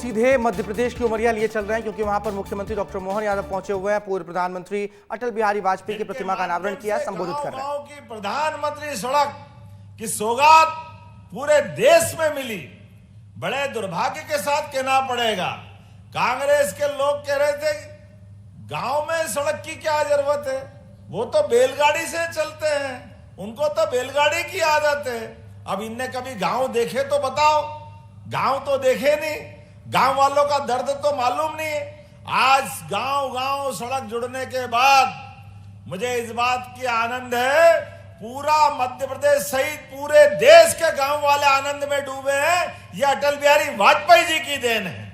सीधे मध्य प्रदेश की उमरिया लिए चल रहे हैं क्योंकि वहां पर मुख्यमंत्री डॉक्टर मोहन यादव पहुंचे हुए हैं। पूर्व प्रधानमंत्री अटल बिहारी वाजपेयी की प्रतिमा का अनावरण किया, संबोधित कर रहे हैं। गांव की प्रधानमंत्री सड़क की सौगात पूरे देश में मिली, बड़े दुर्भाग्य के साथ कहना पड़ेगा। कांग्रेस के लोग कह रहे थे गांव में सड़क की क्या जरूरत है, वो तो बैलगाड़ी से चलते हैं, उनको तो बैलगाड़ी की आदत है। अब इनने कभी गांव देखे तो बताओ, गांव तो देखे नहीं, गांव वालों का दर्द तो मालूम नहीं है। आज गांव गांव सड़क जुड़ने के बाद मुझे इस बात की आनंद है, पूरा मध्य प्रदेश सहित पूरे देश के गांव वाले आनंद में डूबे हैं। यह अटल बिहारी वाजपेयी जी की देन है।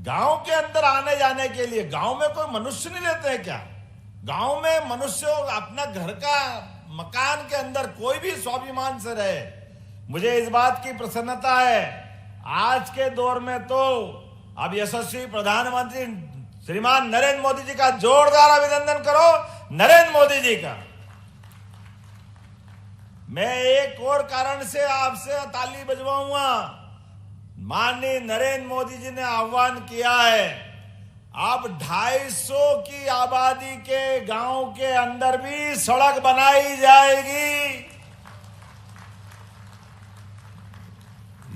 गांव के अंदर आने जाने के लिए गांव में कोई मनुष्य नहीं रहते हैं क्या? गांव में मनुष्य अपना घर का मकान के अंदर कोई भी स्वाभिमान से रहे। मुझे इस बात की प्रसन्नता है, आज के दौर में तो अब यशस्वी प्रधानमंत्री श्रीमान नरेंद्र मोदी जी का जोरदार अभिनंदन करो, नरेंद्र मोदी जी का। मैं एक और कारण से आपसे ताली बजवाऊंगा। माननीय नरेंद्र मोदी जी ने आह्वान किया है, अब 250 की आबादी के गांव के अंदर भी सड़क बनाई जाएगी।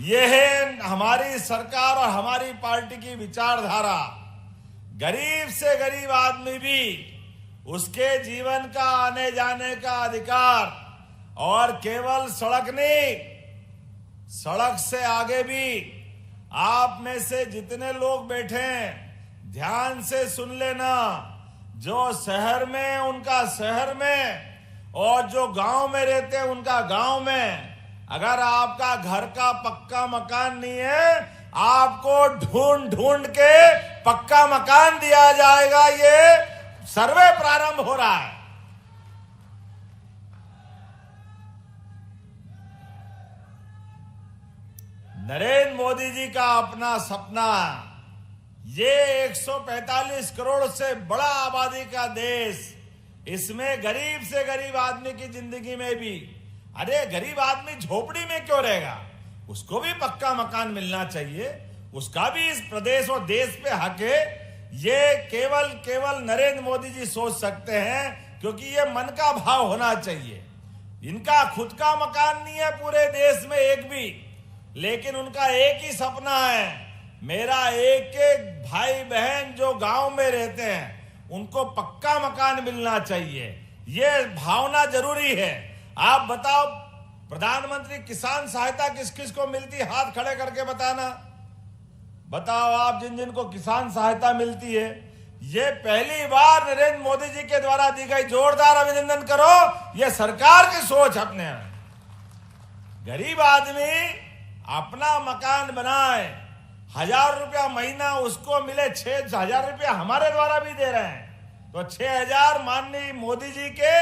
यह है हमारी सरकार और हमारी पार्टी की विचारधारा। गरीब से गरीब आदमी भी उसके जीवन का आने जाने का अधिकार, और केवल सड़क नहीं, सड़क से आगे भी आप में से जितने लोग बैठे हैं ध्यान से सुन लेना। जो शहर में उनका शहर में, और जो गांव में रहते हैं उनका गांव में, अगर आपका घर का पक्का मकान नहीं है, आपको ढूंढ ढूंढ के पक्का मकान दिया जाएगा। ये सर्वे प्रारंभ हो रहा है। नरेंद्र मोदी जी का अपना सपना, ये 145 करोड़ से बड़ा आबादी का देश, इसमें गरीब से गरीब आदमी की जिंदगी में भी, अरे गरीब आदमी झोपड़ी में क्यों रहेगा, उसको भी पक्का मकान मिलना चाहिए, उसका भी इस प्रदेश और देश पे हक है। ये केवल नरेंद्र मोदी जी सोच सकते हैं, क्योंकि ये मन का भाव होना चाहिए। इनका खुद का मकान नहीं है पूरे देश में एक भी, लेकिन उनका एक ही सपना है, मेरा एक एक भाई बहन जो गांव में रहते हैं उनको पक्का मकान मिलना चाहिए। ये भावना जरूरी है। आप बताओ, प्रधानमंत्री किसान सहायता किस किस को मिलती, हाथ खड़े करके बताना। बताओ आप जिन जिन को किसान सहायता मिलती है, ये पहली बार नरेंद्र मोदी जी के द्वारा दी गई, जोरदार अभिनंदन करो। ये सरकार की सोच अपने हैं। गरीब आदमी अपना मकान बनाए, 1000 रुपया महीना उसको मिले, 6000 रुपया हमारे द्वारा भी दे रहे हैं, तो 6000 माननीय मोदी जी के,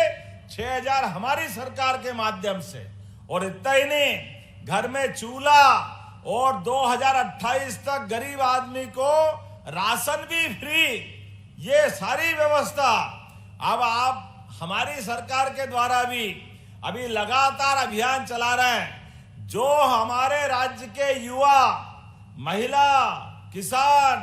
6000 हमारी सरकार के माध्यम से। और इतना ही नहीं, घर में चूल्हा, और 2028 तक गरीब आदमी को राशन भी फ्री, ये सारी व्यवस्था अब आप हमारी सरकार के द्वारा भी अभी लगातार अभियान चला रहे हैं। जो हमारे राज्य के युवा, महिला, किसान,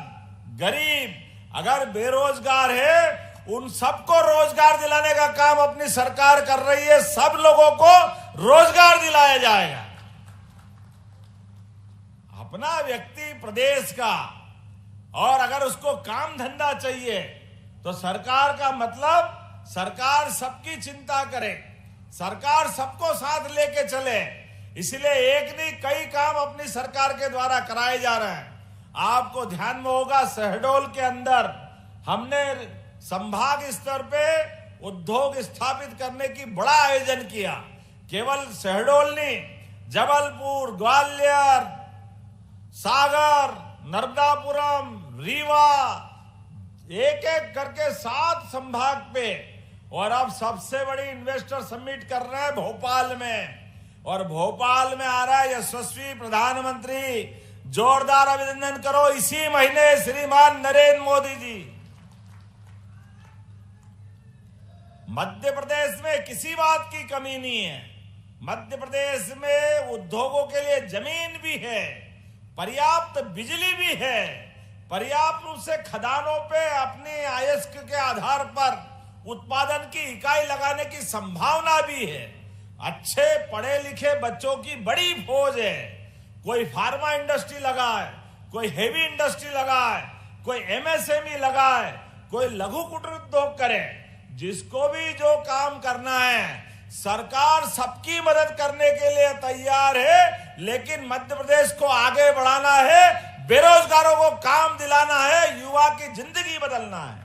गरीब अगर बेरोजगार है, उन सबको रोजगार दिलाने का काम अपनी सरकार कर रही है। सब लोगों को रोजगार दिलाया जाएगा। अपना व्यक्ति प्रदेश का, और अगर उसको काम धंधा चाहिए तो सरकार का मतलब सरकार सबकी चिंता करे, सरकार सबको साथ लेके चले। इसलिए एक नहीं कई काम अपनी सरकार के द्वारा कराए जा रहे हैं। आपको ध्यान में होगा, शहडोल के अंदर हमने संभाग स्तर पे उद्योग स्थापित करने की बड़ा आयोजन किया। केवल शहडोल नहीं, जबलपुर, ग्वालियर, सागर, नर्मदापुरम, रीवा, एक एक करके 7 संभाग पे। और अब सबसे बड़ी इन्वेस्टर समिट कर रहे हैं भोपाल में, और भोपाल में आ रहा है यशस्वी प्रधानमंत्री। जोरदार अभिनंदन करो इसी महीने श्रीमान नरेंद्र मोदी जी। मध्य प्रदेश में किसी बात की कमी नहीं है। मध्य प्रदेश में उद्योगों के लिए जमीन भी है, पर्याप्त बिजली भी है, पर्याप्त रूप से खदानों पे अपनी अयस्क के आधार पर उत्पादन की इकाई लगाने की संभावना भी है। अच्छे पढ़े लिखे बच्चों की बड़ी फौज है। कोई फार्मा इंडस्ट्री लगाए, कोई हेवी इंडस्ट्री लगाए, कोई एमएसएमई लगाए, कोई लघु कुटीर उद्योग करे। जिसको भी जो काम करना है सरकार सबकी मदद करने के लिए तैयार है, लेकिन मध्य प्रदेश को आगे बढ़ाना है, बेरोजगारों को काम दिलाना है, युवा की जिंदगी बदलना है।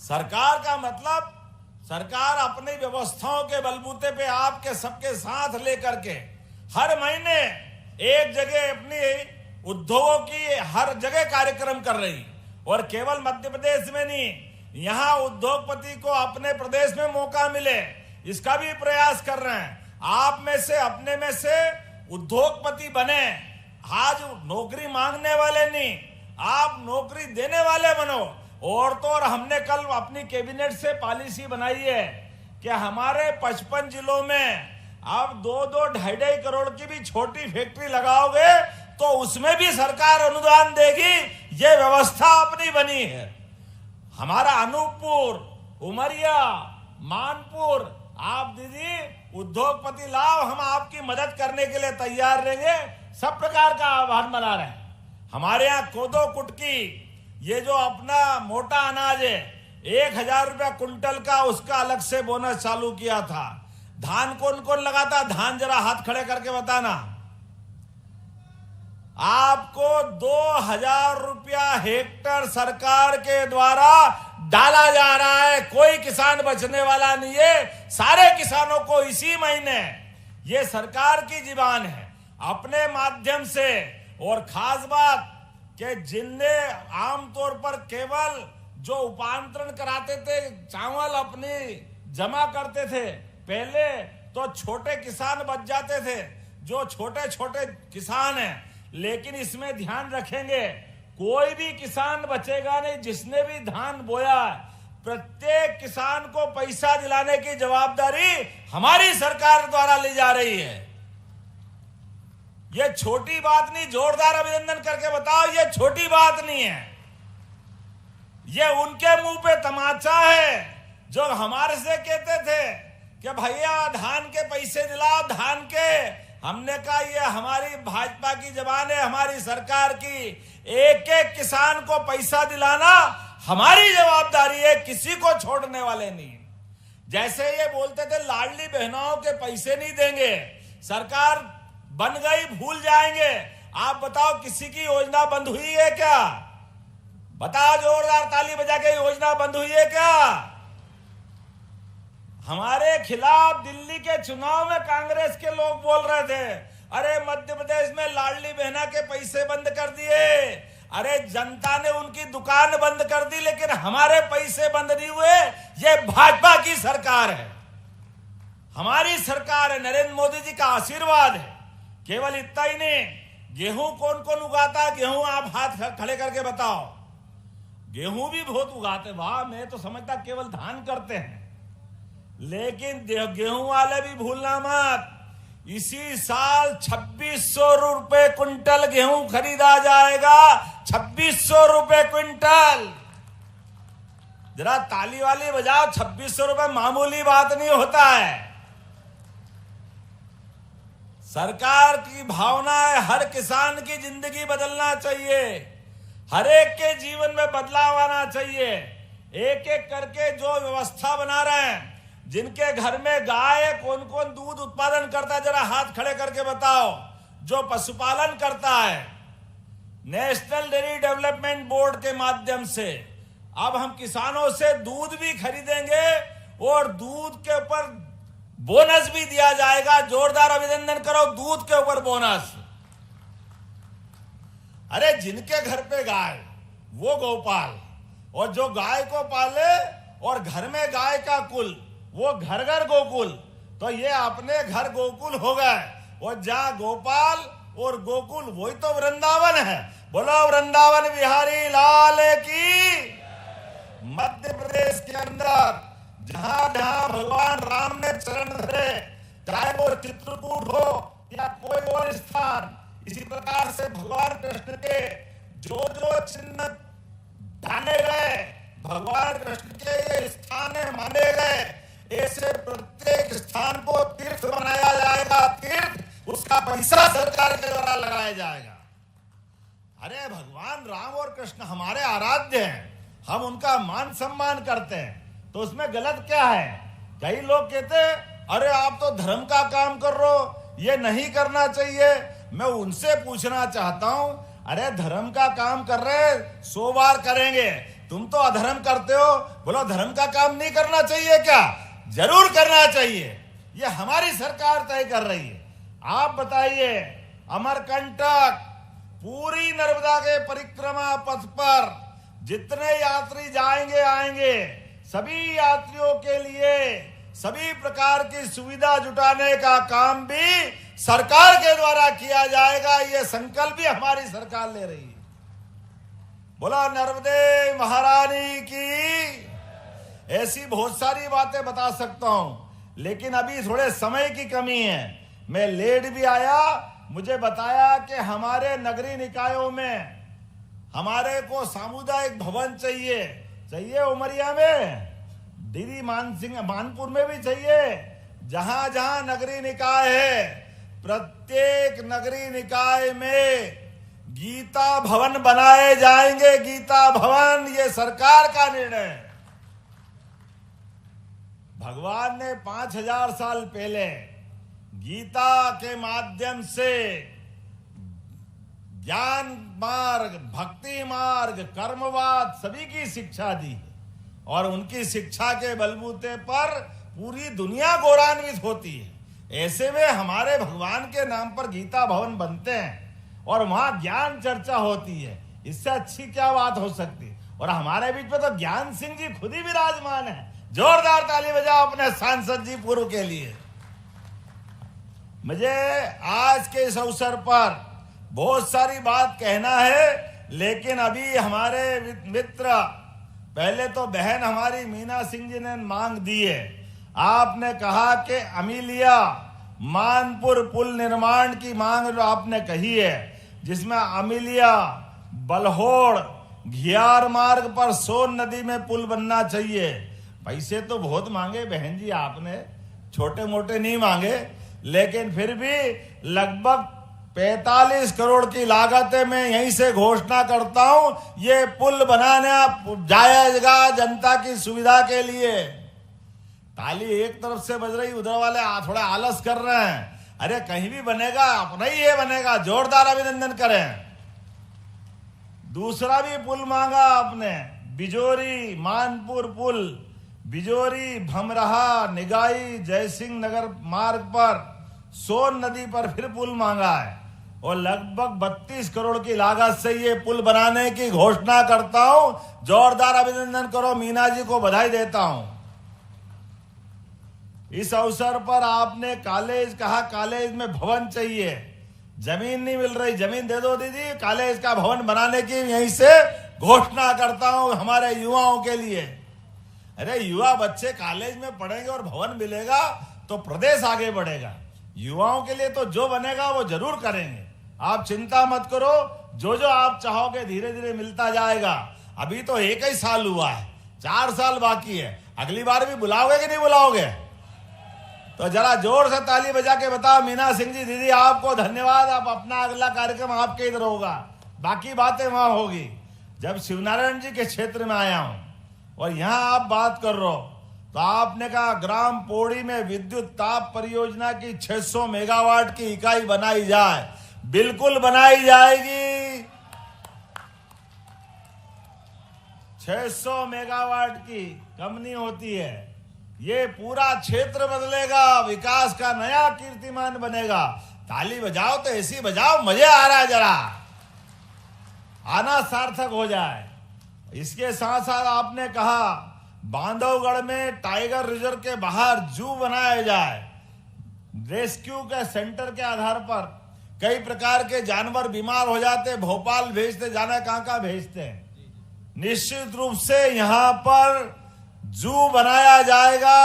सरकार का मतलब सरकार अपनी व्यवस्थाओं के बलबूते पे आपके सबके साथ लेकर के हर महीने एक जगह अपनी उद्योगों की हर जगह कार्यक्रम कर रही, और केवल मध्य प्रदेश में नहीं, यहां उद्योगपति को अपने प्रदेश में मौका मिले इसका भी प्रयास कर रहे हैं। आप में से अपने में से उद्योगपति बने, आज नौकरी मांगने वाले नहीं, आप नौकरी देने वाले बनो। और तो और हमने कल अपनी कैबिनेट से पॉलिसी बनाई है कि हमारे 55 जिलों में अब 2-2, 2.5 करोड़ की भी छोटी फैक्ट्री लगाओगे तो उसमें भी सरकार अनुदान देगी। ये व्यवस्था अपनी बनी है। हमारा अनूपपुर, उमरिया, मानपुर, आप दीदी उद्योगपति लाओ, हम आपकी मदद करने के लिए तैयार रहेंगे। सब प्रकार का आह्वान बना रहे हैं। हमारे यहाँ कोदो कुटकी, ये जो अपना मोटा अनाज है, 1000 रुपया कुंटल का उसका अलग से बोनस चालू किया था। धान कौन कौन लगाता, धान जरा हाथ खड़े करके बताना। आपको 2000 रुपया हेक्टर सरकार के द्वारा डाला जा रहा है। कोई किसान बचने वाला नहीं है, सारे किसानों को इसी महीने, ये सरकार की जीवान है, अपने माध्यम से। और खास बात कि जिनने आमतौर पर केवल जो उपांतरण कराते थे, चावल अपनी जमा करते थे, पहले तो छोटे किसान बच जाते थे, जो छोटे छोटे किसान हैं। लेकिन इसमें ध्यान रखेंगे, कोई भी किसान बचेगा नहीं जिसने भी धान बोया। प्रत्येक किसान को पैसा दिलाने की जवाबदारी हमारी सरकार द्वारा ली जा रही है। ये छोटी बात नहीं, जोरदार अभिनंदन करके बताओ, ये छोटी बात नहीं है। ये उनके मुंह पे तमाचा है जो हमारे से कहते थे कि भैया धान के पैसे दिलाओ, धान के। हमने कहा ये हमारी भाजपा की जबान है, हमारी सरकार की। एक एक किसान को पैसा दिलाना हमारी जवाबदारी है, किसी को छोड़ने वाले नहीं। जैसे ये बोलते थे लाडली बहनों के पैसे नहीं देंगे, सरकार बन गई भूल जाएंगे। आप बताओ किसी की योजना बंद हुई है क्या? बताओ जोरदार ताली बजा के, योजना बंद हुई है क्या? हमारे खिलाफ दिल्ली के चुनाव में कांग्रेस के लोग बोल रहे थे, अरे मध्य प्रदेश में लाडली बहना के पैसे बंद कर दिए। अरे जनता ने उनकी दुकान बंद कर दी, लेकिन हमारे पैसे बंद नहीं हुए। ये भाजपा की सरकार है, हमारी सरकार है, नरेंद्र मोदी जी का आशीर्वाद है। केवल इतना ही नहीं, गेहूं कौन कौन उगाता है? गेहूं आप हाथ खड़े करके बताओ। गेहूं भी बहुत उगाते, वाह, मैं तो समझता केवल धान करते हैं। लेकिन गेहूं वाले भी भूलना मत, इसी साल 2600 रुपए क्विंटल गेहूं खरीदा जाएगा। 2600 रुपए क्विंटल। जरा ताली वाली बजाओ, 2600 रुपए मामूली बात नहीं होता है। सरकार की भावना है हर किसान की जिंदगी बदलना चाहिए, हर एक के जीवन में बदलाव आना चाहिए। एक एक करके जो व्यवस्था बना रहे हैं, जिनके घर में गाय है, कौन कौन दूध उत्पादन करता है, जरा हाथ खड़े करके बताओ। जो पशुपालन करता है, नेशनल डेयरी डेवलपमेंट बोर्ड के माध्यम से अब हम किसानों से दूध भी खरीदेंगे और दूध के ऊपर बोनस भी दिया जाएगा। जोरदार अभिनंदन करो, दूध के ऊपर बोनस। अरे जिनके घर पे गाय वो गौपाल, और जो गाय को पाले और घर में गाय का कुल, वो घर घर गोकुल। तो ये अपने घर गोकुल हो गए, और जहां गोपाल और गोकुल वही तो वृंदावन है। बोलो वृंदावन बिहारी लाल की। मध्य प्रदेश के अंदर जहां जहां भगवान राम ने चरण धरे, चाहे वो चित्रकूट हो या कोई और स्थान। इसी प्रकार से भगवान कृष्ण के जो जो चिन्ह जाने गए, भगवान कृष्ण के ये स्थान माने गए, ऐसे प्रत्येक स्थान को तीर्थ बनाया जाएगा। तीर्थ उसका पैसा सरकार के द्वारा लगाया जाएगा। अरे भगवान राम और कृष्ण हमारे आराध्य हैं, हम उनका मान सम्मान करते हैं, तो उसमें गलत क्या है? कई लोग कहते हैं अरे आप तो धर्म का काम कर रहे हो, ये नहीं करना चाहिए। मैं उनसे पूछना चाहता हूं, अरे धर्म का काम कर रहे हैं 100 बार करेंगे, तुम तो अधर्म करते हो, बोलो धर्म का काम नहीं करना चाहिए क्या? जरूर करना चाहिए, ये हमारी सरकार तय कर रही है। आप बताइए, अमरकंटक पूरी नर्मदा के परिक्रमा पथ पर जितने यात्री जाएंगे आएंगे, सभी यात्रियों के लिए सभी प्रकार की सुविधा जुटाने का काम भी सरकार के द्वारा किया जाएगा। ये संकल्प भी हमारी सरकार ले रही है। बोला नर्मदे महारानी की। ऐसी बहुत सारी बातें बता सकता हूं, लेकिन अभी थोड़े समय की कमी है। मैं लेट भी आया, मुझे बताया कि हमारे नगरीय निकायों में हमारे को सामुदायिक भवन चाहिए उमरिया में, दीदी मानपुर में भी चाहिए। जहां जहां नगरीय निकाय है, प्रत्येक नगरीय निकाय में गीता भवन बनाए जाएंगे। गीता भवन ये सरकार का निर्णय है। भगवान ने 5000 साल पहले गीता के माध्यम से ज्ञान मार्ग, भक्ति मार्ग, कर्मवाद सभी की शिक्षा दी है, और उनकी शिक्षा के बलबूते पर पूरी दुनिया गौरवान्वित होती है। ऐसे में हमारे भगवान के नाम पर गीता भवन बनते हैं और वहां ज्ञान चर्चा होती है, इससे अच्छी क्या बात हो सकती? और हमारे बीच में तो ज्ञान सिंह जी खुद ही विराजमान है। जोरदार ताली बजाओ अपने सांसद जी पूर्व के लिए। मुझे आज के इस अवसर पर बहुत सारी बात कहना है, लेकिन अभी हमारे मित्र, पहले तो बहन हमारी मीना सिंह जी ने मांग दी है। आपने कहा कि अमीलिया मानपुर पुल निर्माण की मांग आपने कही है, जिसमें अमीलिया बलहोड़ घियार मार्ग पर सोन नदी में पुल बनना चाहिए। पैसे तो बहुत मांगे बहन जी आपने, छोटे मोटे नहीं मांगे, लेकिन फिर भी लगभग 45 करोड़ की लागत है। मैं यहीं से घोषणा करता हूं, ये पुल बनाना जाएगा जनता की सुविधा के लिए। ताली एक तरफ से बज रही, उधर वाले थोड़ा आलस कर रहे हैं। अरे कहीं भी बनेगा, अपना ही ये बनेगा, जोरदार अभिनंदन करें। दूसरा भी पुल मांगा आपने, बिजोरी मानपुर पुल, बिजोरी भमरहा निगाई जयसिंह नगर मार्ग पर सोन नदी पर फिर पुल मांगा है, और लगभग 32 करोड़ की लागत से ये पुल बनाने की घोषणा करता हूं। जोरदार अभिनंदन करो, मीना जी को बधाई देता हूं। इस अवसर पर आपने कॉलेज कहा, कॉलेज में भवन चाहिए, जमीन नहीं मिल रही, जमीन दे दो दीदी, कॉलेज का भवन बनाने की यहीं से घोषणा करता हूं हमारे युवाओं के लिए। अरे युवा बच्चे कॉलेज में पढ़ेंगे और भवन मिलेगा तो प्रदेश आगे बढ़ेगा। युवाओं के लिए तो जो बनेगा वो जरूर करेंगे, आप चिंता मत करो। जो जो आप चाहोगे धीरे धीरे मिलता जाएगा। अभी तो 1 ही साल हुआ है, 4 साल बाकी है। अगली बार भी बुलाओगे कि नहीं बुलाओगे? तो जरा जोर से ताली बजा के बताओ। मीना सिंह जी दीदी आपको धन्यवाद। आप अपना अगला कार्यक्रम आपके इधर होगा, बाकी बातें वहां होगी। जब शिवनारायण जी के क्षेत्र में आया हूं और यहां आप बात कर रहे हो, तो आपने कहा ग्राम पौड़ी में विद्युत ताप परियोजना की 600 मेगावाट की इकाई बनाई जाए। बिल्कुल बनाई जाएगी। 600 मेगावाट की कम नहीं होती है। ये पूरा क्षेत्र बदलेगा, विकास का नया कीर्तिमान बनेगा। ताली बजाओ तो ऐसी बजाओ, मजे आ रहा है, जरा आना सार्थक हो जाए। इसके साथ साथ आपने कहा बांधवगढ़ में टाइगर रिजर्व के बाहर जू बनाया जाए। रेस्क्यू के सेंटर के आधार पर कई प्रकार के जानवर बीमार हो जाते, भोपाल भेजते, जाना कहां भेजते हैं। निश्चित रूप से यहां पर जू बनाया जाएगा।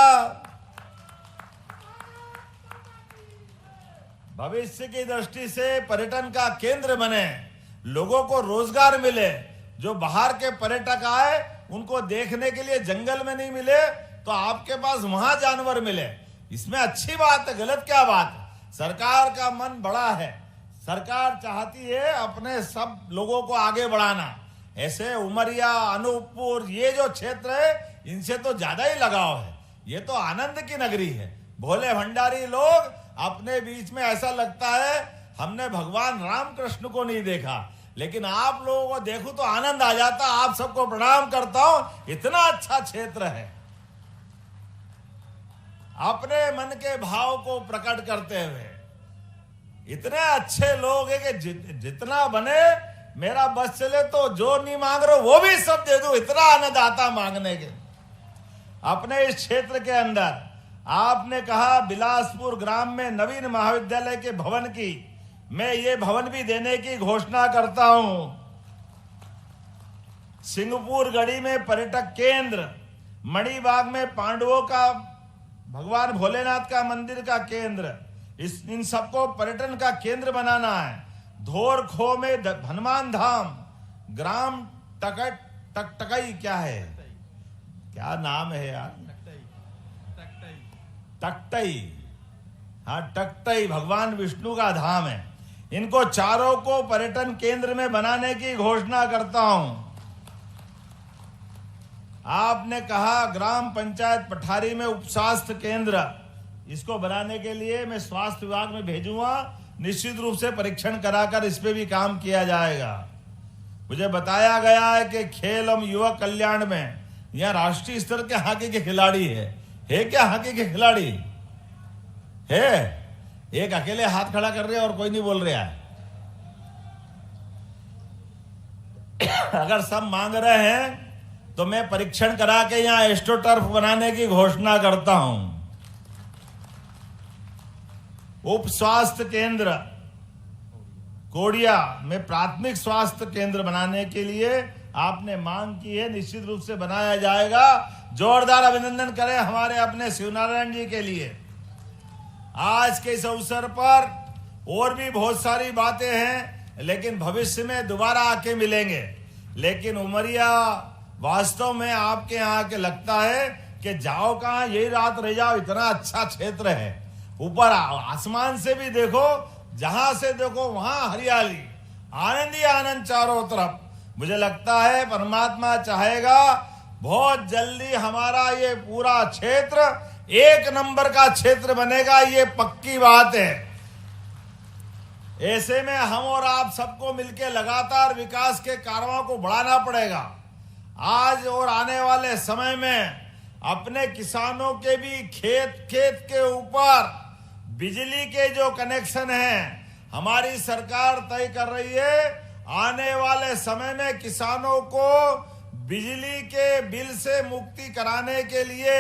भविष्य की दृष्टि से पर्यटन का केंद्र बने, लोगों को रोजगार मिले। जो बाहर के पर्यटक आए उनको देखने के लिए जंगल में नहीं मिले तो आपके पास वहां जानवर मिले। इसमें अच्छी बात है, गलत क्या बात है? सरकार का मन बड़ा है, सरकार चाहती है अपने सब लोगों को आगे बढ़ाना। ऐसे उमरिया, अनूपपुर, ये जो क्षेत्र है इनसे तो ज्यादा ही लगाव है। ये तो आनंद की नगरी है। भोले भंडारी लोग अपने बीच में ऐसा लगता है हमने भगवान रामकृष्ण को नहीं देखा, लेकिन आप लोगों को देखूं तो आनंद आ जाता। आप सबको प्रणाम करता हूं, इतना अच्छा क्षेत्र है। अपने मन के भाव को प्रकट करते हुए इतने अच्छे लोग हैं कि जितना बने मेरा बस चले तो जो नहीं मांग रहे वो भी सब दे दूं, इतना आनंद आता मांगने के। अपने इस क्षेत्र के अंदर आपने कहा बिलासपुर ग्राम में नवीन महाविद्यालय के भवन की, मैं ये भवन भी देने की घोषणा करता हूं। सिंहपुर गढ़ी में पर्यटक केंद्र, मणिबाग में पांडवों का भगवान भोलेनाथ का मंदिर का केंद्र, इन सबको पर्यटन का केंद्र बनाना है। धोरखो में हनुमान धाम, ग्राम टकटई क्या है, क्या नाम है यार, टकटई, हाँ टकटई भगवान विष्णु का धाम है। इनको चारों को पर्यटन केंद्र में बनाने की घोषणा करता हूं। आपने कहा ग्राम पंचायत पठारी में उप स्वास्थ्य केंद्र, इसको बनाने के लिए मैं स्वास्थ्य विभाग में भेजूंगा। निश्चित रूप से परीक्षण कराकर इस पे भी काम किया जाएगा। मुझे बताया गया है कि खेल एवं युवा कल्याण में यहाँ राष्ट्रीय स्तर के हॉकी के खिलाड़ी है क्या? हॉकी के खिलाड़ी है? एक अकेले हाथ खड़ा कर रहे हैं और कोई नहीं बोल रहा है। अगर सब मांग रहे हैं तो मैं परीक्षण करा के यहाँ एस्ट्रोटर्फ बनाने की घोषणा करता हूं। उप स्वास्थ्य केंद्र कोडिया में प्राथमिक स्वास्थ्य केंद्र बनाने के लिए आपने मांग की है, निश्चित रूप से बनाया जाएगा। जोरदार अभिनंदन करें हमारे अपने शिवनारायण जी के लिए। आज के इस अवसर पर और भी बहुत सारी बातें हैं, लेकिन भविष्य में दोबारा आके मिलेंगे। लेकिन उमरिया वास्तव में आपके यहाँ के लगता है कि जाओ कहाँ, यही रात रह जाओ, इतना अच्छा क्षेत्र है। ऊपर आसमान से भी देखो, जहां से देखो वहां हरियाली, आनंद ही आनंद चारों तरफ। मुझे लगता है परमात्मा चाहेगा बहुत जल्दी हमारा ये पूरा क्षेत्र एक नंबर का क्षेत्र बनेगा, ये पक्की बात है। ऐसे में हम और आप सबको मिलकर लगातार विकास के कार्यों को बढ़ाना पड़ेगा। आज और आने वाले समय में अपने किसानों के भी खेत के ऊपर बिजली के जो कनेक्शन हैं, हमारी सरकार तय कर रही है। आने वाले समय में किसानों को बिजली के बिल से मुक्ति कराने के लिए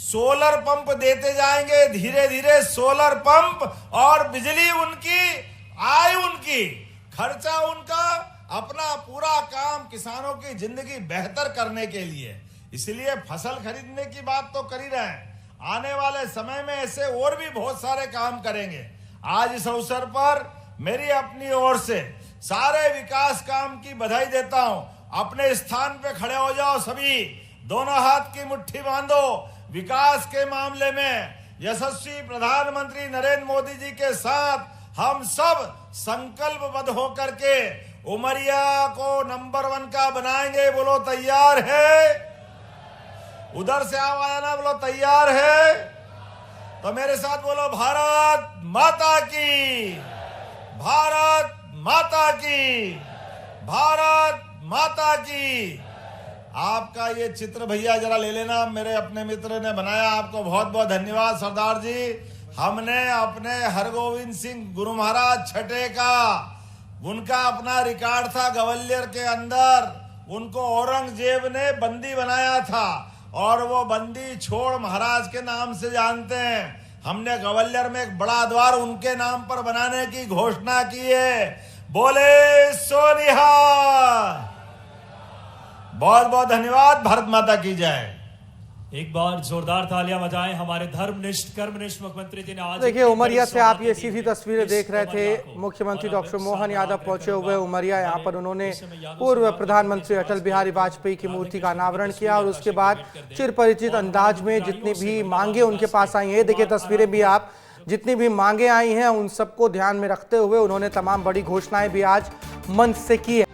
सोलर पंप देते जाएंगे। धीरे धीरे सोलर पंप और बिजली उनकी, आय उनकी, खर्चा उनका, अपना पूरा काम किसानों की जिंदगी बेहतर करने के लिए। इसलिए फसल खरीदने की बात तो कर ही रहे हैं, आने वाले समय में ऐसे और भी बहुत सारे काम करेंगे। आज इस अवसर पर मेरी अपनी ओर से सारे विकास काम की बधाई देता हूं। अपने स्थान पे खड़े हो जाओ सभी, दोनों हाथ की मुट्ठी बांधो। विकास के मामले में यशस्वी प्रधानमंत्री नरेंद्र मोदी जी के साथ हम सब संकल्पबद्ध होकर के उमरिया को नंबर 1 का बनाएंगे। बोलो तैयार है? उधर से आवाज आना, बोलो तैयार है? तो मेरे साथ बोलो भारत माता की, भारत माता की, भारत माता की। आपका ये चित्र भैया जरा ले लेना, मेरे अपने मित्र ने बनाया, आपको बहुत बहुत धन्यवाद सरदार जी। हमने अपने हरगोविंद सिंह गुरु महाराज छठे का, उनका अपना रिकॉर्ड था ग्वालियर के अंदर, उनको औरंगजेब ने बंदी बनाया था और वो बंदी छोड़ महाराज के नाम से जानते हैं। हमने ग्वालियर में एक बड़ा द्वार उनके नाम पर बनाने की घोषणा की है। बोले सोनिहार। बहुत बहुत धन्यवाद। भारत माता की जय। एक बार जोरदार तालियां बजाएं हमारे धर्मनिष्ठ कर्मनिष्ठ मुख्यमंत्री जी ने आज देखिए उमरिया से आप ये सीधी तस्वीरें देख रहे थे। मुख्यमंत्री डॉक्टर मोहन यादव पहुंचे हुए उमरिया। यहाँ पर उन्होंने पूर्व प्रधानमंत्री अटल बिहारी वाजपेयी की मूर्ति का अनावरण किया और उसके बाद चिरपरिचित अंदाज में जितनी भी मांगे उनके पास आई हैं, देखिए तस्वीरें भी आप, जितनी भी मांगे आई हैं उन सबको ध्यान में रखते हुए उन्होंने तमाम बड़ी घोषणाएं भी आज मंच से की है।